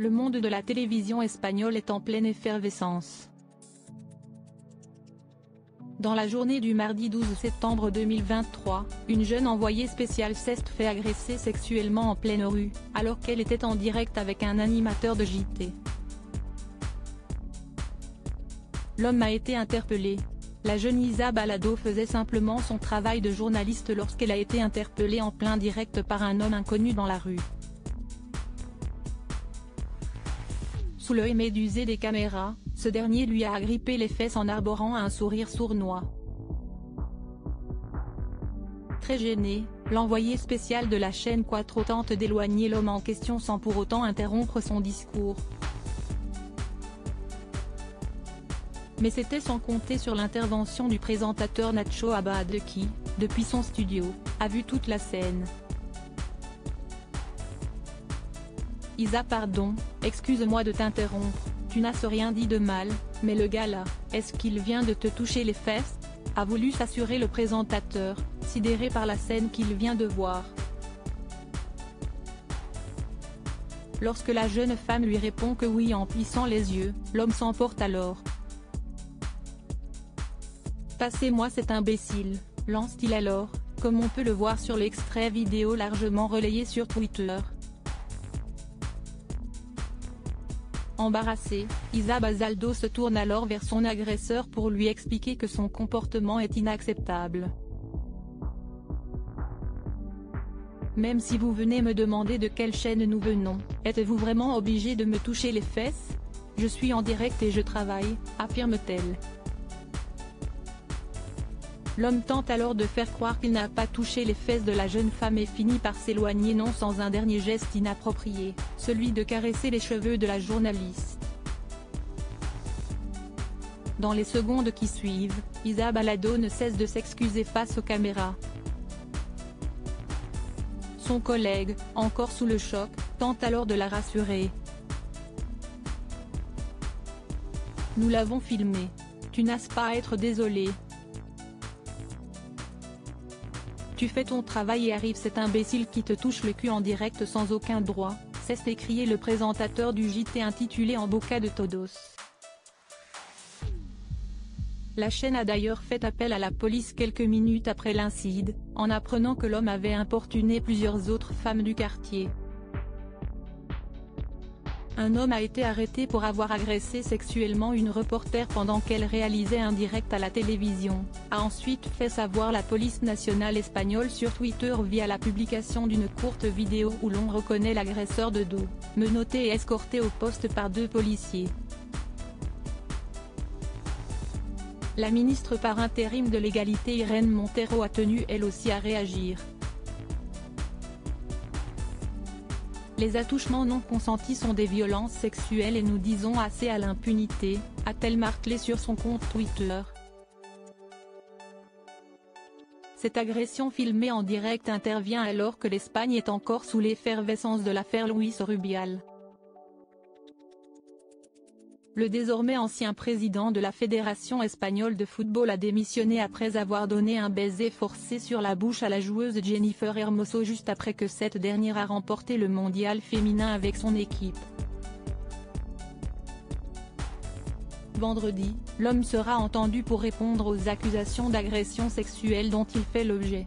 Le monde de la télévision espagnole est en pleine effervescence. Dans la journée du mardi 12 septembre 2023, une jeune envoyée spéciale s'est fait agresser sexuellement en pleine rue, alors qu'elle était en direct avec un animateur de JT. L'homme a été interpellé. La jeune Isa Balado faisait simplement son travail de journaliste lorsqu'elle a été interpellée en plein direct par un homme inconnu dans la rue. Sous l'œil médusé des caméras, ce dernier lui a agrippé les fesses en arborant un sourire sournois. Très gêné, l'envoyé spécial de la chaîne Cuatro tente d'éloigner l'homme en question sans pour autant interrompre son discours. Mais c'était sans compter sur l'intervention du présentateur Nacho Abad qui, depuis son studio, a vu toute la scène. Isa, pardon, excuse-moi de t'interrompre, tu n'as rien dit de mal, mais le gars là, est-ce qu'il vient de te toucher les fesses ? A voulu s'assurer le présentateur, sidéré par la scène qu'il vient de voir. Lorsque la jeune femme lui répond que oui en plissant les yeux, l'homme s'emporte alors. Passez-moi cet imbécile, lance-t-il alors, comme on peut le voir sur l'extrait vidéo largement relayé sur Twitter. Embarrassée, Isa Balado se tourne alors vers son agresseur pour lui expliquer que son comportement est inacceptable. Même si vous venez me demander de quelle chaîne nous venons, êtes-vous vraiment obligé de me toucher les fesses ? Je suis en direct et je travaille, affirme-t-elle. L'homme tente alors de faire croire qu'il n'a pas touché les fesses de la jeune femme et finit par s'éloigner non sans un dernier geste inapproprié, celui de caresser les cheveux de la journaliste. Dans les secondes qui suivent, Isa Balado ne cesse de s'excuser face aux caméras. Son collègue, encore sous le choc, tente alors de la rassurer. Nous l'avons filmé. Tu n'as pas à être désolé. Tu fais ton travail et arrive cet imbécile qui te touche le cul en direct sans aucun droit, s'est écrié le présentateur du JT intitulé En Boca de Todos. La chaîne a d'ailleurs fait appel à la police quelques minutes après l'incident, en apprenant que l'homme avait importuné plusieurs autres femmes du quartier. Un homme a été arrêté pour avoir agressé sexuellement une reporter pendant qu'elle réalisait un direct à la télévision, a ensuite fait savoir la police nationale espagnole sur Twitter via la publication d'une courte vidéo où l'on reconnaît l'agresseur de dos, menotté et escorté au poste par 2 policiers. La ministre par intérim de l'égalité Irene Montero a tenu elle aussi à réagir. Les attouchements non consentis sont des violences sexuelles et nous disons assez à l'impunité, a-t-elle martelé sur son compte Twitter. Cette agression filmée en direct intervient alors que l'Espagne est encore sous l'effervescence de l'affaire Luis Rubial. Le désormais ancien président de la Fédération espagnole de football a démissionné après avoir donné un baiser forcé sur la bouche à la joueuse Jennifer Hermoso juste après que cette dernière a remporté le mondial féminin avec son équipe. Vendredi, l'homme sera entendu pour répondre aux accusations d'agression sexuelle dont il fait l'objet.